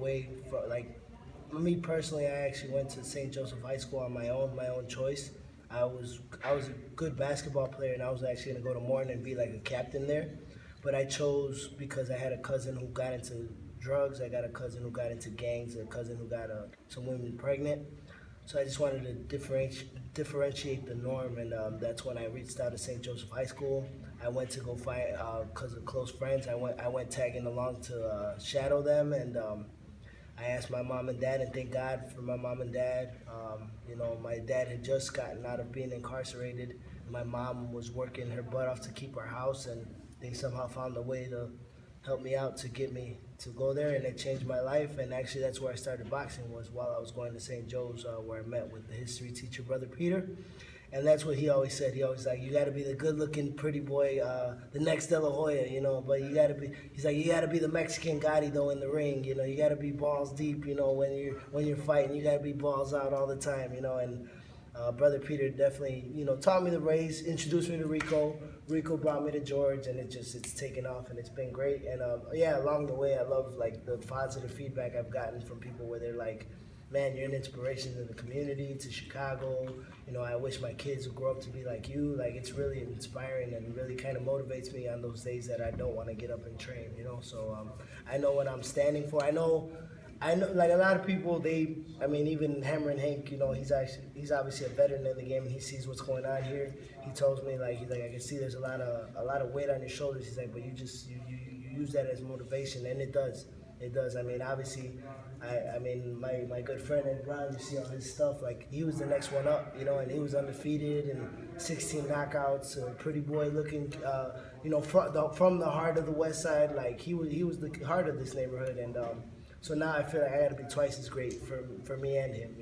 way for like me personally. I actually went to St. Joseph High School on my own choice. I was a good basketball player, and I was actually gonna go to Morton and be like a captain there, but I chose because I had a cousin who got into drugs. I got a cousin who got into gangs, a cousin who got some women pregnant. So I just wanted to differentiate the norm, and that's when I reached out to St. Joseph High School. I went to go find because of close friends. I went tagging along to shadow them, and I asked my mom and dad, and thank God for my mom and dad. My dad had just gotten out of being incarcerated. My mom was working her butt off to keep our house, and they somehow found a way to help me out to get me to go there, and it changed my life. And actually, that's where I started boxing, was while I was going to St. Joe's, where I met with the history teacher, Brother Peter. And that's what he always said. He always like, you got to be the good-looking, pretty boy, the next De La Hoya, But you got to be. He's like, you got to be the Mexican Gotti though in the ring, You got to be balls deep, when you're fighting. You got to be balls out all the time, And Brother Peter definitely, taught me the race, introduced me to Rico. Rico brought me to George, and it's taken off, and it's been great. And yeah, along the way, I love like the positive feedback I've gotten from people where they're like, man, you're an inspiration to the community, to Chicago. I wish my kids would grow up to be like you. Like, it's really inspiring and really kind of motivates me on those days that I don't want to get up and train, So I know what I'm standing for. I know, like a lot of people, even Hammer and Hank, he's obviously a veteran in the game, and he sees what's going on here. He tells me, like, I can see there's a lot of weight on your shoulders. He's like, but you use that as motivation, and it does. It does. Obviously, my good friend Ed Brown, you see all his stuff, like, he was the next one up, and he was undefeated and 16 knockouts, a pretty boy looking, from the heart of the West Side, like, he was the heart of this neighborhood, and so now I feel like I got to be twice as great for me and him,